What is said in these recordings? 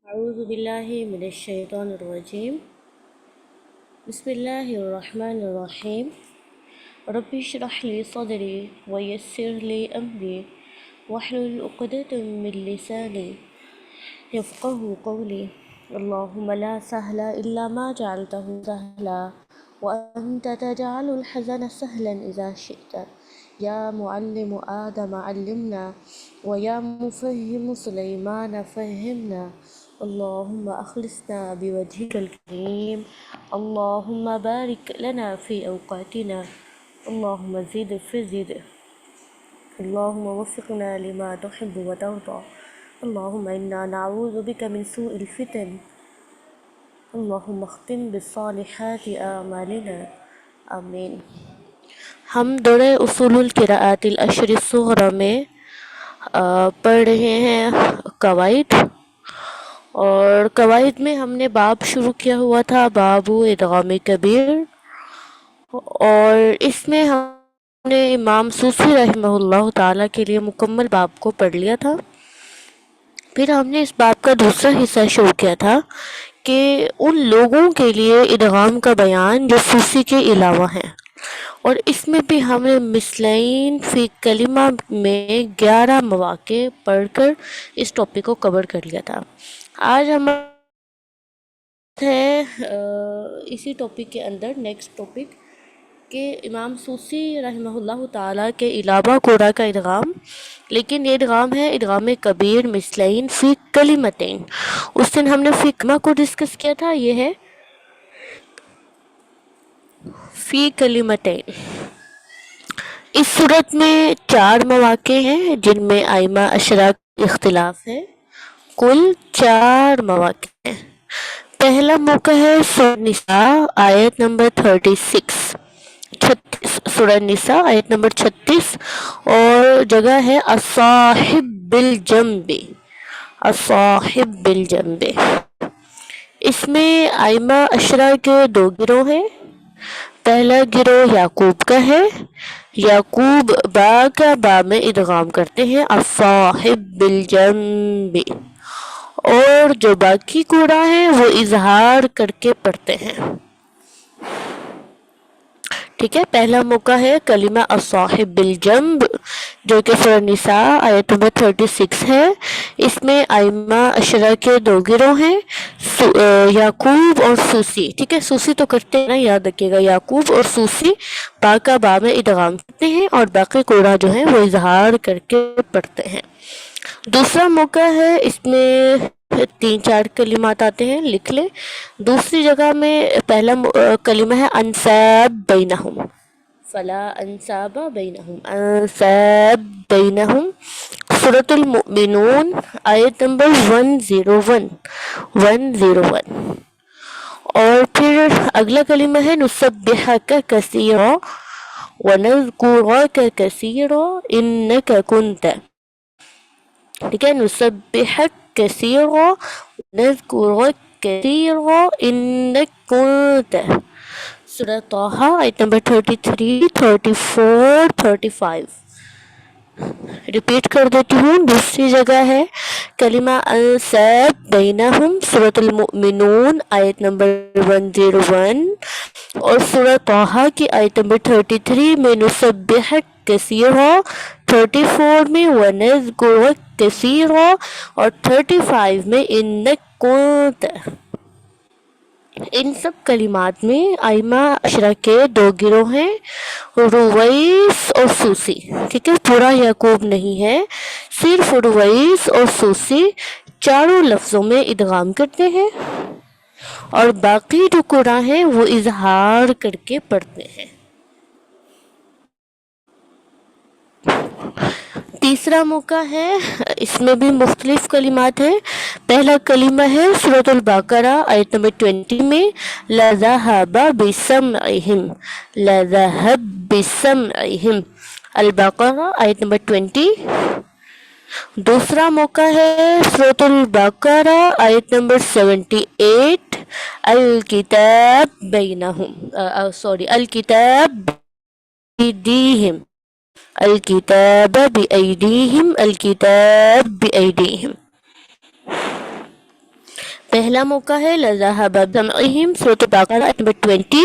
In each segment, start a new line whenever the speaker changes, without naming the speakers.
أعوذ بالله من الشيطان الرجيم. بسم الله الرحمن الرحيم. رب اشرح لي صدري ويسر لي أمري واحلل عقدة من لساني يفقه قولي. اللهم لا سهل إلا ما جعلته سهلا وأنت تجعل الحزن سهلا إذا شئت. يا معلم آدم علمنا ويا مفهم سليمان فهمنا. اللهم أخلصنا بوجهك الكريم. اللهم بارك لنا في أوقاتنا. اللهم زد في زد. اللهم وفقنا لما تحب وترضى. اللهم إنا نعوذ بك من سوء الفتن. اللهم اختم بالصالحات أعمالنا. آمین. ہم درر اصول القراءات العشر الصغری میں پڑھ رہے ہیں قواعد، اور قواعد میں ہم نے باب شروع کیا ہوا تھا، باب ادغام کبیر، اور اس میں ہم نے امام سوسی رحمہ اللہ تعالیٰ کے لیے مکمل باب کو پڑھ لیا تھا۔ پھر ہم نے اس باب کا دوسرا حصہ شروع کیا تھا کہ ان لوگوں کے لیے ادغام کا بیان جو سوسی کے علاوہ ہیں، اور اس میں بھی ہم نے مثلین فی کلمہ میں 11 مواقع پڑھ کر اس ٹاپک کو کور کر لیا تھا۔ آج ہم ہے اسی ٹاپک کے اندر نیکسٹ ٹاپک کہ امام سوسی رحمہ اللہ تعالیٰ کے علاوہ قرآن کا ادغام، لیکن یہ ادغام ہے ادغام کبیر مثلین فی کلمتین۔ اس دن ہم نے فی کلمہ کو ڈسکس کیا تھا، یہ ہے فی کلمتین۔ اس صورت میں 4 مواقع ہیں جن میں ائمہ اشرا کا اختلاف ہے، کل 4 مواقع ہیں۔ پہلا موقع ہے سورہ نساء آیت نمبر 36، سورہ نساء آیت نمبر 36، اور جگہ ہے الصاحب بالجنب، الصاحب بالجنب۔ اس میں ائمہ اشرا کے 2 گروہ ہیں۔ پہلا گروہ یعقوب کا ہے، یعقوب با کا با میں ادغام کرتے ہیں الصاحب بالجنب، اور جو باقی قرآ ہیں وہ اظہار کر کے پڑھتے ہیں۔ ٹھیک ہے، پہلا موقع ہے کلمہ الصاحب بالجنب جو کہ سورہ نساء آیت نمبر 36 ہے۔ اس میں ائمہ اشرا کے 2 گروہ ہیں، یعقوب اور سوسی۔ ٹھیک ہے، سوسی تو کرتے ہیں نا، یاد رکھیے گا، یعقوب اور سوسی با کا با میں ادغام کرتے ہیں اور باقی قرآ جو ہیں وہ اظہار کر کے پڑھتے ہیں۔ دوسرا موقع ہے، اس میں 3-4 کلمات آتے ہیں، لکھ لیں۔ دوسری جگہ میں پہلا کلمہ ہے انساب بینہم، فلا انساب بینہم، انساب بینہم، سورۃ المؤمنون آیت نمبر 101۔ اور پھر اگلا کلمہ ہے نسبحک کثیرا ونذکرک کثیرا انک کنت۔ ٹھیک ہے، نسبحک کثیرا ونذکرک کثیرا انک کنت، سورہ طٰہٰ آیت نمبر 33، 34، 35۔ ریپیٹ کر دیتی ہوں، دوسری جگہ ہے کلمہ انساب بینہم، سورۃ المؤمنون آیت نمبر 101، اور سورہ طٰہٰ کی آیت نمبر 33 میں نسبحک کثیرا، 34 میں ونذکرک کثیرا، اور 35 میں انک کنت۔ ان سب کلمات میں ائمہ اشرا کے 2 گروہ ہیں، رویس اور سوسی۔ ٹھیک ہے، پورا یعقوب نہیں ہے، صرف رویس اور سوسی چاروں لفظوں میں ادغام کرتے ہیں، اور باقی جو قرآن ہیں وہ اظہار کر کے پڑھتے ہیں۔ تیسرا موقع ہے، اس میں بھی مختلف کلمات ہیں۔ پہلا کلمہ ہے سورۃ البقرہ آیت نمبر 20 میں لذہب بسمعہم، لذہب بسمعہم، البقرہ آیت نمبر 20۔ دوسرا موقع ہے سورۃ البقرہ آیت نمبر 78، الکتاب بینہم، الکتاب بیدیہم، الکتاب بأیدیہم، الکتاب بأیدیہم۔ پہلا موقع ہے لذہب بسمعہم سورۃ البقرہ آیت نمبر 20.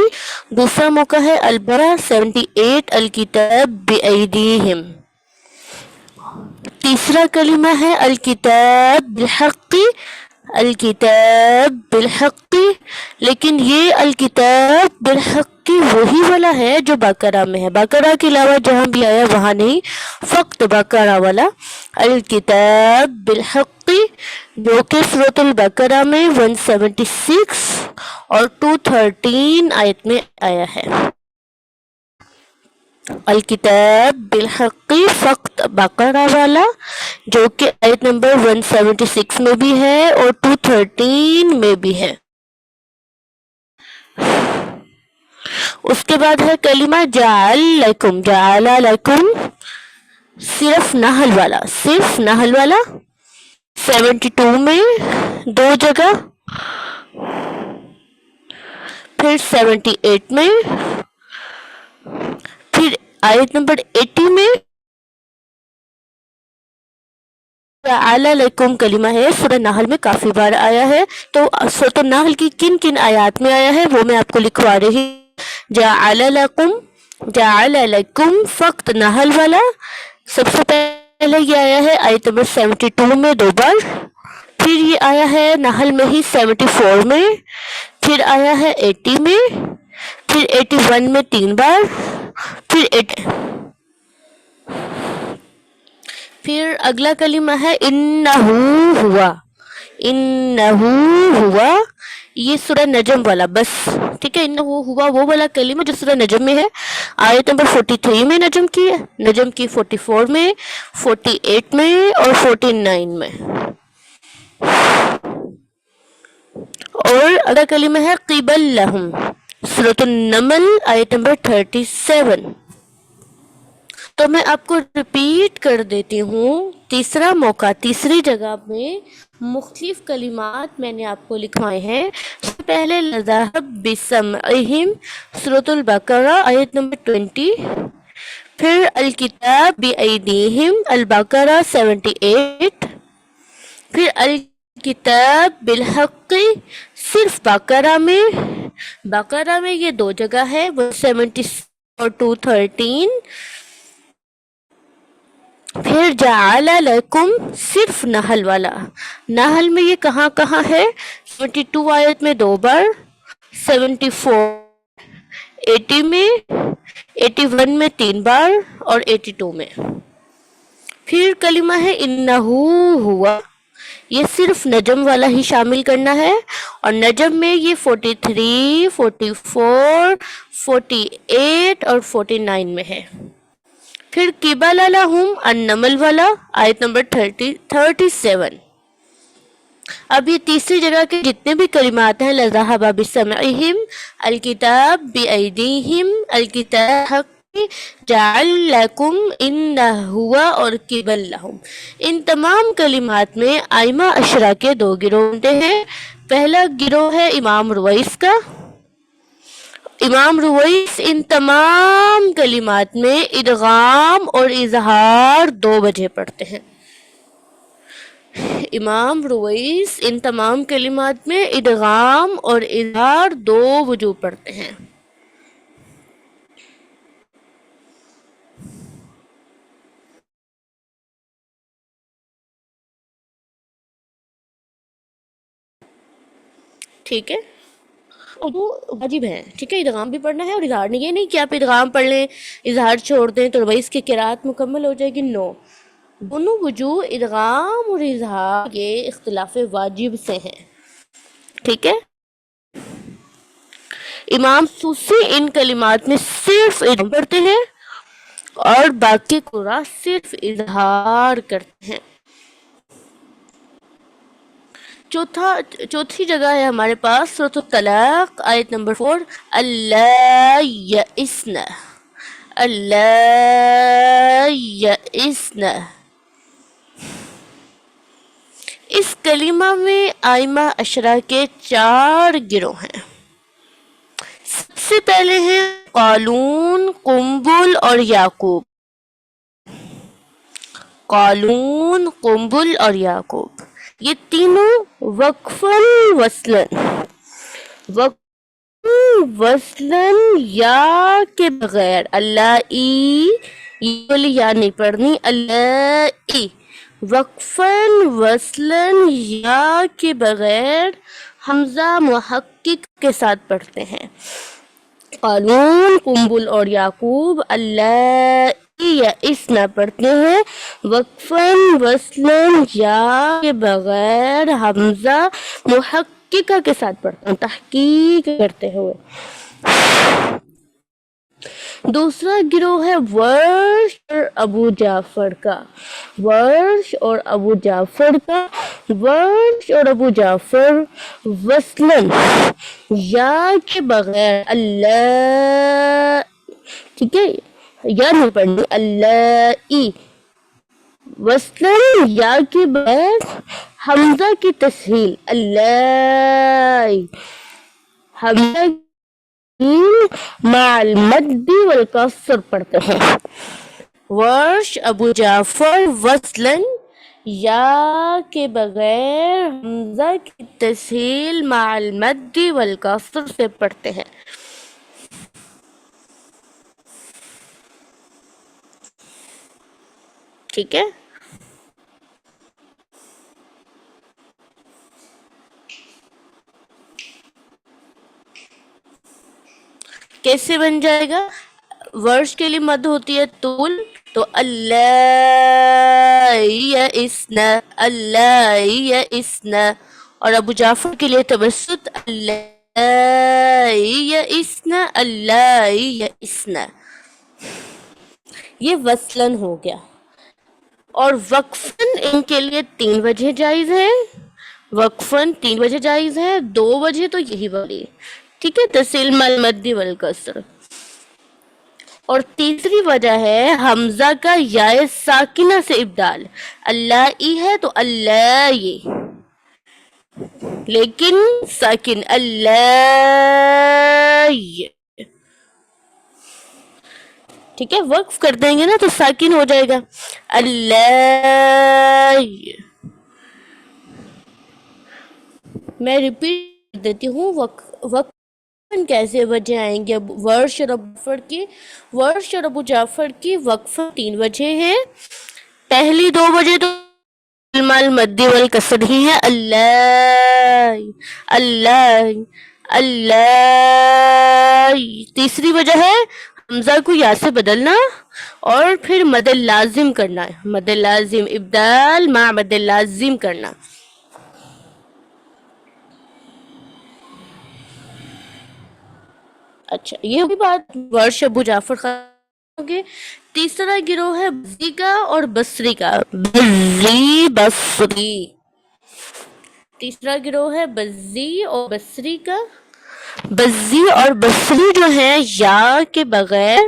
دوسرا موقع ہے البقرہ 78 الکتاب بایدیہم. تیسرا کلمہ ہے الکتاب بالحق، الکتاب بالحق، لیکن یہ الکتاب بالحق وہی والا ہے جو بقرہ میں ہے، بقرہ کے علاوہ جہاں بھی آیا وہاں نہیں، فقط بقرہ والا الکتاب بالحق، جو کہ سورۃ البقرہ میں 176 اور 213 آیت میں آیا ہے. الکتاب بالحق فقط بقرہ والا، جو کہ آیت نمبر 176 میں بھی ہے اور 213 میں بھی ہے. اس کے بعد ہے کلمہ جعل لکم، جعل لکم صرف نحل والا، صرف نحل والا 72 میں 2 جگہ، پھر 78 میں، پھر آیت نمبر 80 میں. جعل لکم کلمہ ہے سورہ نحل میں کافی بار آیا ہے، تو سورۃ النحل کی کن کن آیات میں آیا ہے وہ میں آپ کو لکھوا رہی. جعل لکم، جعل لکم فقط نحل والا سب سے پہلے یہ آیا ہے آیت نمبر 72 میں 2 بار، پھر یہ آیا ہے نحل میں ہی 74 میں، پھر آیا ہے 80 میں، پھر 81 میں 3 بار، پھر اگلا کلمہ ہے انہو ہوا، انہو ہوا یہ سورہ نجم والا، بس ٹھیک ہے. انہو ہوا وہ والا کلمہ جو سورہ نجم میں ہے، آیت نمبر 43 میں نجم کی ہے، نجم کی 44 میں، 48 میں اور 49 میں. اور اگلا کلمہ ہے قبل لہم، سورۃ النمل آیت نمبر 37. تو میں آپ کو ریپیٹ کر دیتی ہوں، تیسرا موقع تیسری جگہ میں مختلف کلمات میں نے آپ کو لکھوائے ہیں. سب سے پہلے لذہب بسمعہم سورۃ البقرہ آیت نمبر 20، پھر الکتاب بایدیہم البقرہ 78، پھر الکتاب بالحق صرف بقرہ میں یہ 2 جگہ ہے 176 اور 213، پھر جعل لکم صرف نحل والا، نحل میں یہ کہاں کہاں ہے 72 آیت میں 2 بار، 74 80 میں، 81 میں 3 بار اور 82 میں. پھر کلمہ ہے انہو ہوا، یہ صرف نجم والا ہی شامل کرنا ہے، اور نجم میں یہ 43 44 48 اور 49 میں ہے. پھر قبل لہم النمل والا آیت نمبر 37. اب یہ تیسری جگہ کے جتنے بھی کلمات ہیں لذہب بسمعہم، الکتاب بایدیہم، الکتاب حق، جعل لکم، انہو اور قبل لہم، ان تمام کلمات میں ائمہ عشرہ کے 2 گروہ ہوتے ہیں. پہلا گروہ ہے امام رویس کا. امام رویس ان تمام کلمات میں ادغام اور اظہار 2 وجہ پڑھتے ہیں. امام رویس ان تمام کلمات میں ادغام اور اظہار 2 وجہ پڑھتے ہیں. ٹھیک ہے، اردو واجب ہے، ٹھیک ہے، ادغام بھی پڑھنا ہے اور اظہار نہیں. یہ نہیں کہ آپ ادغام پڑھ لیں اظہار چھوڑ دیں تو رویس کی قرات مکمل ہو جائے گی، نو. دونوں وجوہ ادغام اور اظہار یہ اختلاف واجب سے ہیں. ٹھیک ہے، امام سوسی ان کلمات میں صرف ادغام پڑھتے ہیں اور باقی قراء صرف اظہار کرتے ہیں. چوتھی جگہ ہے ہمارے پاس سورۃ الطلاق آیت نمبر 4، اللہ یئسن، اللہ یئسن. اس کلمہ میں ائمہ عشرہ کے 4 گروہ ہیں. سب سے پہلے ہیں قالون، قنبل اور یعقوب. قالون، قنبل اور یعقوب. یہ تینوں وقفاً وصلاً، وقفاً وصلاً یا کے بغیر، اللہ ای، یہ والی یا نہیں پڑھنی، اللہ ای، وقفاً وصلاً یا کے بغیر حمزہ محقق کے ساتھ پڑھتے ہیں۔ قالون، قنبل اور یعقوب اللہ یا اسنا پڑھتے ہیں وقفاً وصلاً یا کے بغیر حمزہ محققہ کے ساتھ پڑھتے ہیں، تحقیق کرتے ہوئے۔ دوسرا گروہ ہے ورش اور ابو جعفر کا، ورش اور ابو جعفر کا، ورش اور ابو جعفر وصلاً یا کے بغیر اللہ، ٹھیک ہے، یا نہیں پڑھنی، اللہ ای، وصلاً یا کے بغیر حمزہ کی تسہیل اللہ، حمزہ مع المد والکسر پڑھتے ہیں۔ ورش ابو جعفر وصلاً یا کے بغیر حمزہ کی تسہیل مع المد والکسر سے پڑھتے ہیں۔ ٹھیک ہے، کیسے بن جائے گا؟ ورش کے لیے مد ہوتی ہے طول، تو اللہ یئسنا، اللہ یئسنا، اور ابو جعفر کے لیے توسط، اللہ یئسنا، اللہ یئسنا، یہ وصلاً ہو گیا۔ اور وقفاً ان کے لیے 3 وجہ جائز ہے، وقفاً 3 وجہ جائز ہے، 2 وجہ تو یہی والی، ٹھیک ہے، تسہیل مع المد والکسر، اور تیسری وجہ ہے حمزہ کا یائے ساکنہ سے ابدال، اللہ ای ہے تو اللہ یہ، لیکن ساکن اللہ یہ، ٹھیک ہے، وقف کر دیں گے نا تو ساکن ہو جائے گا اللہ یہ۔ میں ریپیٹ دیتی ہوں، وقف کیسے وجہ آئیں گے؟ ورش اور ابو جعفر کی وقفاً 3 وجہ ہیں، پہلی 2 وجہ تو المد والکسر ہی ہے، اللہ اللہ اللہ، تیسری وجہ ہے حمزہ کو یا سے بدلنا اور پھر مد لازم کرنا، مد لازم، ابدال مع مد لازم کرنا۔ اچھا، یہ ہوگی بات ورش ابو جعفر خان کے۔ تیسرا گروہ ہے بزی کا اور بصری کا، بزی بصری، تیسرا گروہ ہے بزی اور بصری کا۔ بزی اور بصری جو ہیں یا کے بغیر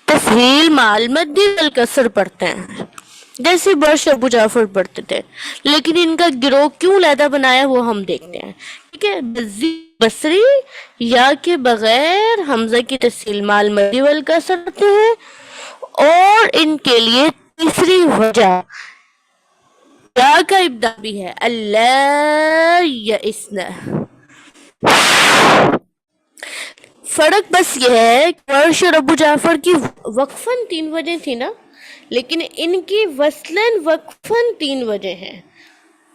تسہیل مع المد والکسر پڑھتے ہیں، جیسے ورش ابو جعفر پڑھتے تھے، لیکن ان کا گروہ کیوں علیحدہ بنایا وہ ہم دیکھتے ہیں، ٹھیک ہے۔ بزی بصری یا کے بغیر حمزہ کی تسہیل مع المد والکسر پڑھتے ہیں، اور ان کے لیے تیسری وجہ یا کا ابدال بھی ہے، اللہ یئسنا۔ فرق بس یہ ہے کہ ورش اور ابو جعفر کی وقفاً 3 وجہ تھی نا، لیکن ان کی وصلاً وقفاً 3 وجہ ہیں،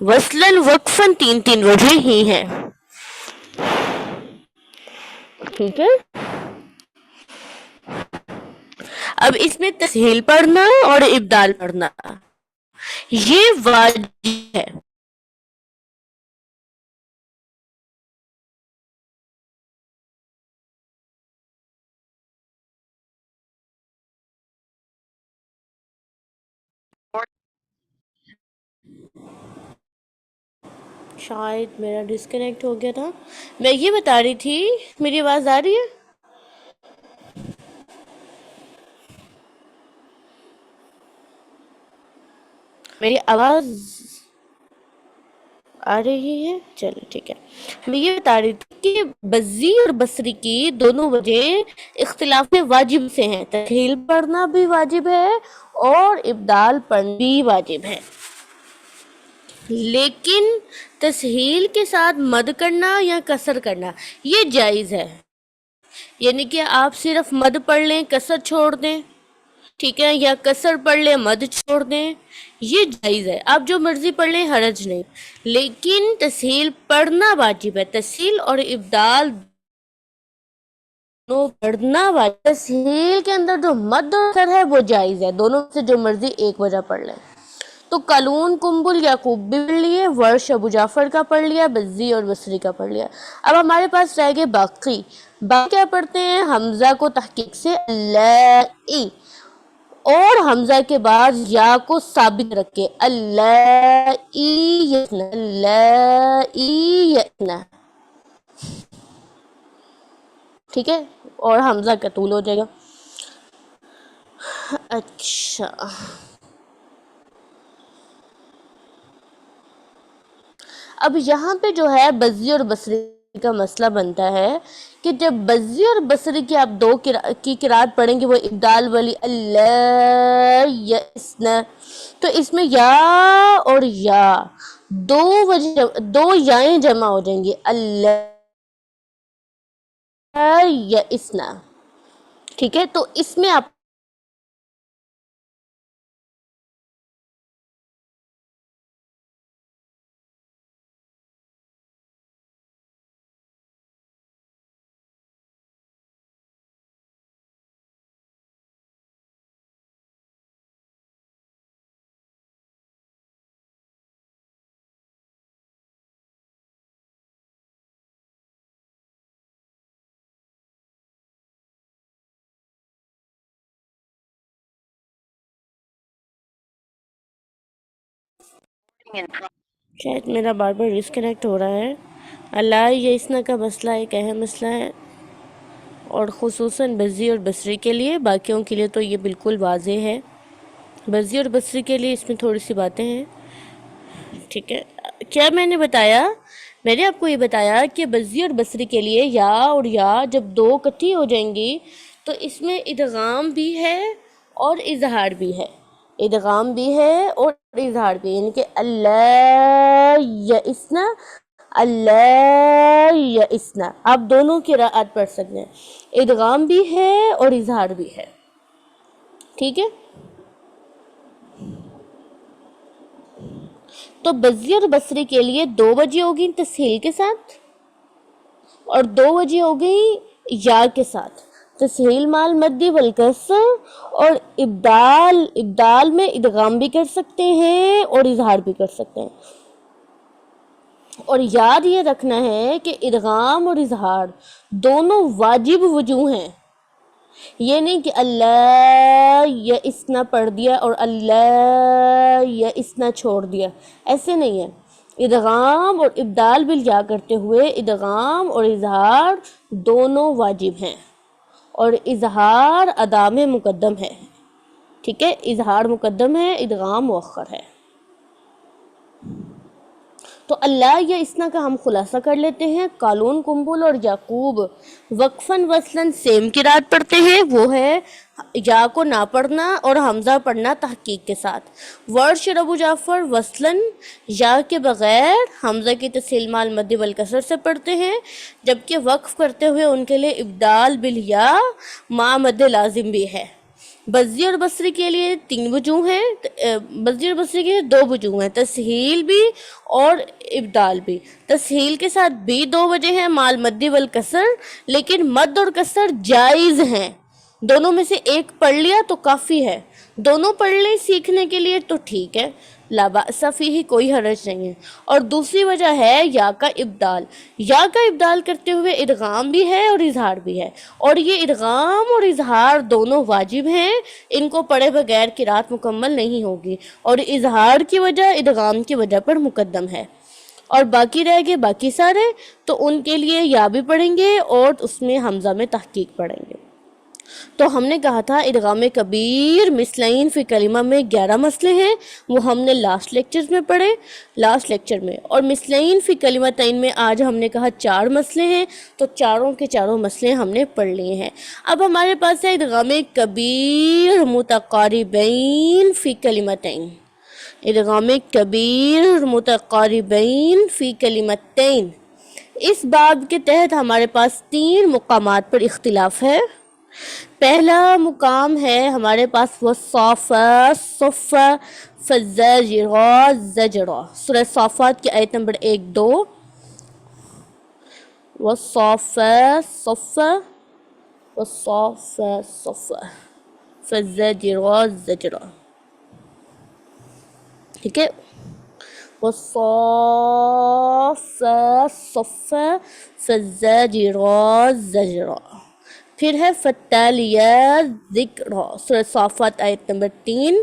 وصلاً وقفاً 3 وجہ ہی ہیں، ٹھیک ہے۔ اب اس میں تسہیل پڑھنا اور ابدال پڑھنا یہ واجب ہے، شاید میرا ڈسکنیکٹ ہو گیا تھا۔ میں یہ بتا رہی تھی، میری آواز آ رہی ہے؟ میری آواز آ رہی ہے؟ چلو ٹھیک ہے۔ میں یہ بتا رہی تھی کہ بزی اور بصری کی دونوں وجہ اختلاف واجب سے ہیں، تسہیل پڑھنا بھی واجب ہے اور ابدال پڑھنا بھی واجب ہے۔ لیکن تسہیل کے ساتھ مد کرنا یا کسر کرنا یہ جائز ہے، یعنی کہ آپ صرف مد پڑھ لیں کسر چھوڑ دیں، ٹھیک ہے، یا کسر پڑھ لیں مد چھوڑ دیں، یہ جائز ہے، آپ جو مرضی پڑھ لیں حرج نہیں، لیکن تسہیل پڑھنا واجب ہے، تسہیل اور ابدال دونوں پڑھنا واجب۔ تسہیل کے اندر جو مد اور کسر ہے وہ جائز ہے، دونوں سے جو مرضی ایک وجہ پڑھ لیں۔ تو قالون، قنبل، یعقوب بھی پڑھ لیے، ورش ابو جعفر کا پڑھ لیا، بزی اور بصری کا پڑھ لیا۔ اب ہمارے پاس رہ گئے باقی کیا پڑھتے ہیں؟ حمزہ کو تحقیق سے اللہ، اور حمزہ کے بعد یا کو ثابت رکھ کے اللہ یسنا، ٹھیک ہے، اور حمزہ کا طول ہو جائے گا۔ اچھا، اب یہاں پہ جو ہے بزی اور بصری کا مسئلہ بنتا ہے کہ جب بزی اور بصری کی آپ دو کی قرات پڑھیں گے وہ ابدال والی اللہ یسنا، تو اس میں یا اور یا دو یائیں جمع ہو جائیں گی، اللہ یسنا، ٹھیک ہے، تو اس میں آپ شاید میرا بار بار ڈسکنیکٹ ہو رہا ہے۔ اللہ یسنا کا مسئلہ ایک اہم مسئلہ ہے، اور خصوصاً بزی اور بصری کے لیے، باقیوں کے لیے تو یہ بالکل واضح ہے، بزی اور بصری کے لیے اس میں تھوڑی سی باتیں ہیں، ٹھیک ہے۔ کیا میں نے بتایا؟ میں نے آپ کو یہ بتایا کہ بزی اور بصری کے لیے یا اور یا جب دو اکٹھی ہو جائیں گی تو اس میں ادغام بھی ہے اور اظہار بھی ہے، ادغام بھی ہے اور اظہار بھی، یعنی کہ اللہ یسنا، اللہ یسنا، آپ دونوں کی قرات پڑھ سکتے ہیں، ادغام بھی ہے اور اظہار بھی ہے، ٹھیک ہے۔ تو بزی اور بصری کے لیے 2 وجہ ہوگی تسہیل کے ساتھ اور 2 وجہ ہوگی یا کے ساتھ، تسہیل مال مدی والکسر، اور ابدال میں ادغام بھی کر سکتے ہیں اور اظہار بھی کر سکتے ہیں، اور یاد یہ رکھنا ہے کہ ادغام اور اظہار دونوں واجب وجوہ ہیں، یہ نہیں کہ اللہ یسنا پڑھ دیا اور اللہ یسنا چھوڑ دیا، ایسے نہیں ہے، ادغام اور ابدال بالیا کرتے ہوئے ادغام اور اظہار دونوں واجب ہیں، اور اظہار ادا میں مقدم ہے، ٹھیک ہے، اظہار مقدم ہے، ادغام مؤخر ہے۔ تو اللہ یا اسنا کا ہم خلاصہ کر لیتے ہیں۔ قالون، قنبل اور یعقوب وقفاً وصلاً سیم قرات پڑھتے ہیں، وہ ہے یا کو نہ پڑھنا اور حمزہ پڑھنا تحقیق کے ساتھ۔ ورش اور ابو جعفر وصلاً یا کے بغیر حمزہ کی تسہیل مال مد والکسر سے پڑھتے ہیں، جبکہ وقف کرتے ہوئے ان کے لیے ابدال بالیا مع مد لازم بھی ہے۔ بزی اور بصری کے لیے 3 وجوہ ہیں، بزی اور بصری کے لیے 2 وجوہ ہیں، تسہیل بھی اور ابدال بھی۔ تسہیل کے ساتھ بھی 2 وجہ ہیں مال مدی والکسر، لیکن مد اور کسر جائز ہیں، دونوں میں سے ایک پڑھ لیا تو کافی ہے، دونوں پڑھ لیں سیکھنے کے لیے تو ٹھیک ہے، لا بأس فیہ، کوئی حرج نہیں ہے۔ اور دوسری وجہ ہے یا کا ابدال، یا کا ابدال کرتے ہوئے ادغام بھی ہے اور اظہار بھی ہے، اور یہ ادغام اور اظہار دونوں واجب ہیں، ان کو پڑھے بغیر قرات مکمل نہیں ہوگی، اور اظہار کی وجہ ادغام کی وجہ پر مقدم ہے، اور باقی رہ گئے باقی سارے تو ان کے لیے یا بھی پڑھیں گے اور اس میں حمزہ میں تحقیق پڑھیں گے۔ تو ہم نے کہا تھا ادغام کبیر مثلین فی کلمہ میں 11 مسئلے ہیں، وہ ہم نے لاسٹ لیکچر میں، اور مثلین فی کلمتین میں آج ہم نے کہا 4 مسئلے ہیں، تو چاروں کے چاروں مسئلے ہم نے پڑھ لیے ہیں۔ اب ہمارے پاس ہے ادغام کبیر متقاربین فی کلمتین، ادغام کبیر متقاربین فی کلمتین۔ اس باب کے تحت ہمارے پاس 3 مقامات پر اختلاف ہے۔ پہلا مقام ہے ہمارے پاس والصافات صفا فالزاجرات زجرا، سورہ صافات کی آیت نمبر 1-2۔ والصافات صفا والصافات صفا فالزاجرات زجرا، ٹھیک ہے، والصافات صفا فالزاجرات زجرا۔ پھر ہے فالتالیات ذکرا، سورہ صافات آیت نمبر 3،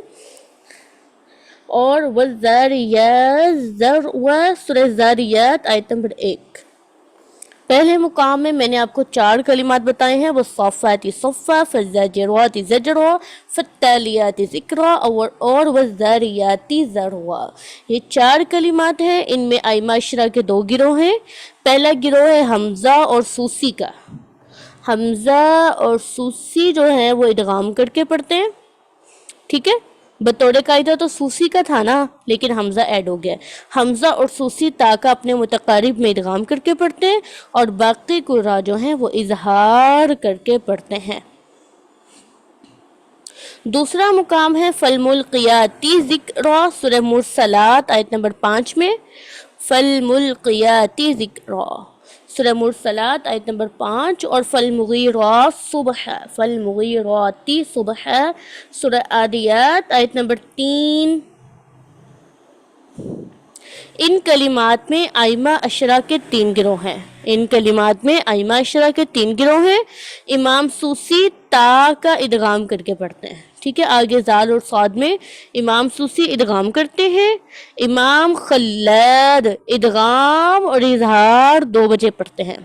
اور والذاریات ذروا، سورہ ذاریات آیت نمبر 1۔ پہلے مقام میں نے آپ کو 4 کلمات بتائے ہیں، والصافات صفا فالزاجرات زجرا فالتالیات ذکرا اور والذاریات ذروا۔ یہ 4 کلمات ہیں، ان میں ائمہ عشرہ کے 2 گروہ ہیں۔ پہلا گروہ ہے حمزہ اور سوسی کا۔ حمزہ اور سوسی جو ہیں وہ ادغام کر کے پڑھتے ہیں، ٹھیک ہے، بطور قاعدہ تو سوسی کا تھا نا، لیکن حمزہ ایڈ ہو گیا۔ حمزہ اور سوسی تا کا اپنے متقارب میں ادغام کر کے پڑھتے ہیں، اور باقی قراء جو ہیں وہ اظہار کر کے پڑھتے ہیں۔ دوسرا مقام ہے فالملقیات ذکرا، سورہ مرسلات آیت نمبر 5 میں۔ فالملقیات ذکرا، سورہ مرسلات آیت نمبر 5، اور فالمغیرات صبحا، فالمغیرات صبحا، سورہ عادیات آیت نمبر 3۔ ان کلمات میں ائمہ عشرہ کے 3 گروہ ہیں، ان کلمات میں ائمہ عشرہ کے 3 گروہ ہیں۔ امام سوسی تا کا ادغام کر کے پڑھتے ہیں، ٹھیک ہے، آگے زال اور صاد میں امام سوسی ادغام کرتے ہیں۔ امام خلاد ادغام اور اظہار 2 وجہ پڑھتے ہیں۔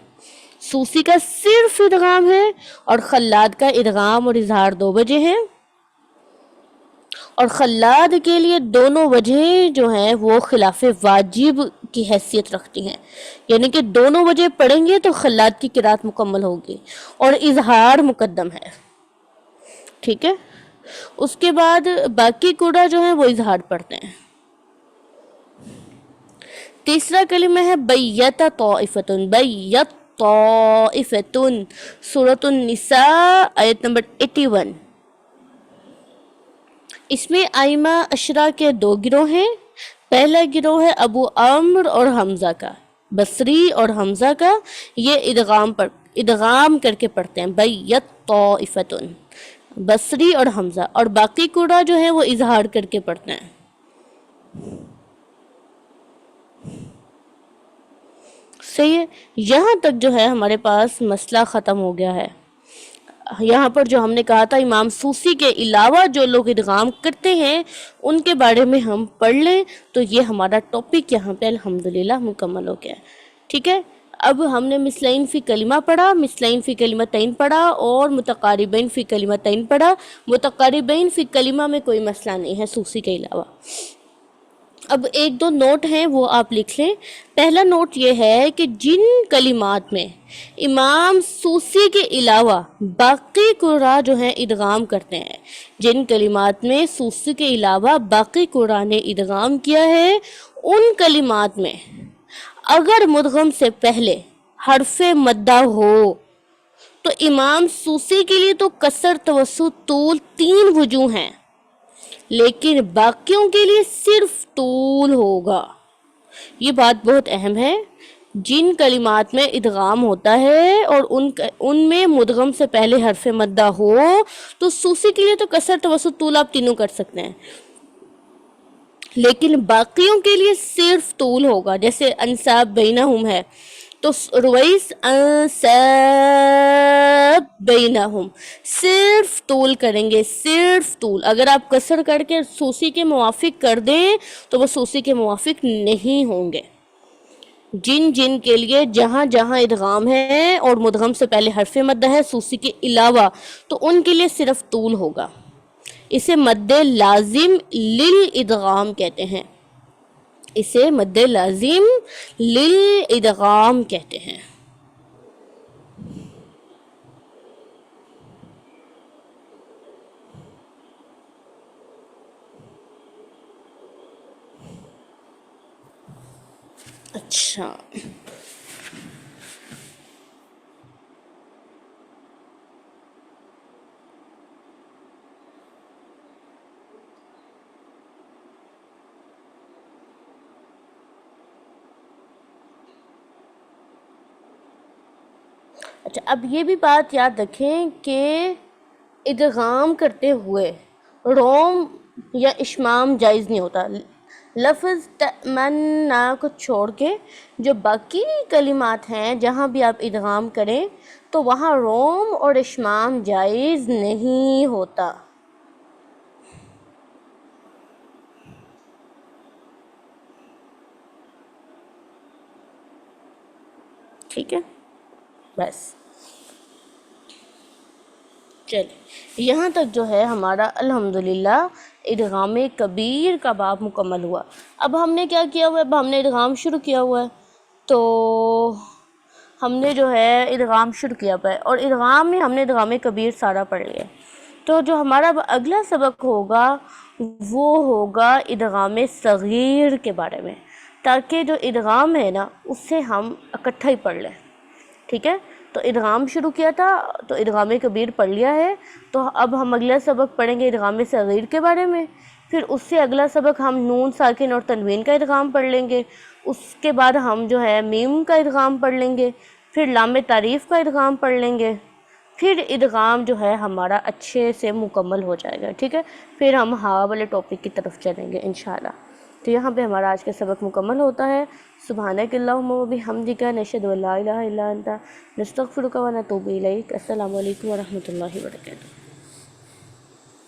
سوسی کا صرف ادغام ہے، اور خلاد کا ادغام اور اظہار 2 وجہ ہیں، اور خلاد کے لیے دونوں وجہیں جو ہیں وہ خلاف واجب کی حیثیت رکھتی ہیں، یعنی کہ دونوں وجہ پڑھیں گے تو خلاد کی قرات مکمل ہوگی، اور اظہار مقدم ہے، ٹھیک ہے۔ اس کے بعد باقی قراء جو ہیں وہ اظہار پڑھتے ہیں۔ تیسرا کلمہ ہے بیت طائفتن، بیت طائفتن، سورۃ النساء آیت نمبر 81۔ اس میں ائمہ عشرہ کے 2 گروہ ہیں۔ پہلا گروہ ہے ابو عمر اور حمزہ کا، بصری اور حمزہ کا، یہ ادغام کر کے پڑھتے ہیں، بیت طائفتن، بصری اور حمزہ، اور باقی قراء جو ہیں وہ اظہار کر کے پڑھتے ہیں۔ صحیح ہے، یہاں تک جو ہے ہمارے پاس مسئلہ ختم ہو گیا ہے۔ یہاں پر جو ہم نے کہا تھا امام سوسی کے علاوہ جو لوگ ادغام کرتے ہیں ان کے بارے میں ہم پڑھ لیں تو یہ ہمارا ٹاپک یہاں پہ الحمدللہ مکمل ہو گیا ہے، ٹھیک ہے۔ اب ہم نے مثلین فی کلمہ پڑھا، مثلین فی کلمتین پڑھا، اور متقاربین فی کلمتین پڑھا۔ متقاربین فی کلمہ میں کوئی مسئلہ نہیں ہے سوسی کے علاوہ۔ اب 1-2 نوٹ ہیں وہ آپ لکھ لیں۔ پہلا نوٹ یہ ہے کہ جن کلمات میں امام سوسی کے علاوہ باقی قراء جو ہیں ادغام کرتے ہیں، جن کلمات میں سوسی کے علاوہ باقی قراء نے ادغام کیا ہے، ان کلمات میں اگر مدغم سے پہلے حرف مدہ ہو تو امام سوسی کے لیے تو کسر، توسط، طول 3 وجوہ ہیں، لیکن باقیوں کے لیے صرف طول ہوگا۔ یہ بات بہت اہم ہے۔ جن کلمات میں ادغام ہوتا ہے اور ان میں مدغم سے پہلے حرف مدہ ہو تو سوسی کے لیے تو کسر، توسط، طول آپ تینوں کر سکتے ہیں، لیکن باقیوں کے لیے صرف طول ہوگا۔ جیسے انساب بینہم ہے تو رویس انساب بینہم، صرف طول کریں گے، صرف طول۔ اگر آپ کسر کر کے سوسی کے موافق کر دیں تو وہ سوسی کے موافق نہیں ہوں گے۔ جن کے لیے جہاں جہاں ادغام ہے اور مدغم سے پہلے حرف مدہ ہے سوسی کے علاوہ تو ان کے لیے صرف طول ہوگا۔ اسے مد لازم للادغام کہتے ہیں، اسے مد لازم للادغام کہتے ہیں۔ اچھا اچھا، اب یہ بھی بات یاد رکھیں کہ ادغام کرتے ہوئے روم یا اشمام جائز نہیں ہوتا. لفظ تمنا کو چھوڑ کے جو باقی کلمات ہیں جہاں بھی آپ ادغام کریں تو وہاں روم اور اشمام جائز نہیں ہوتا. ٹھیک ہے، بس چلیں یہاں تک جو ہے ہمارا الحمدللہ ادغام کبیر کا باب مکمل ہوا. اب ہم نے کیا کیا ہوا ہے، اب ہم نے ادغام شروع کیا ہوا ہے، تو ہم نے جو ہے ادغام شروع کیا ہوا ہے اور ادغام میں ہم نے ادغام کبیر سارا پڑھ لیا. تو جو ہمارا اگلا سبق ہوگا وہ ہوگا ادغام صغیر کے بارے میں، تاکہ جو ادغام ہے نا اس سے ہم اکٹھا ہی پڑھ لیں. ٹھیک ہے، تو ادغام شروع کیا تھا تو ادغام کبیر پڑھ لیا ہے، تو اب ہم اگلا سبق پڑھیں گے ادغام صغیر کے بارے میں. پھر اس سے اگلا سبق ہم نون ساکن اور تنوین کا ادغام پڑھ لیں گے. اس کے بعد ہم جو ہے میم کا ادغام پڑھ لیں گے. پھر لام تعریف کا ادغام پڑھ لیں گے. پھر ادغام جو ہے ہمارا اچھے سے مکمل ہو جائے گا. ٹھیک ہے، پھر ہم ہاں والے ٹاپک کی طرف چلیں گے انشاءاللہ. تو یہاں پہ ہمارا آج کا سبق مکمل ہوتا ہے. سبحانک اللہم و بحمدک نشہد ان لا الہ الا انت نستغفرک و نتوب الیک. السلام علیکم ورحمۃ اللہ وبرکاتہ.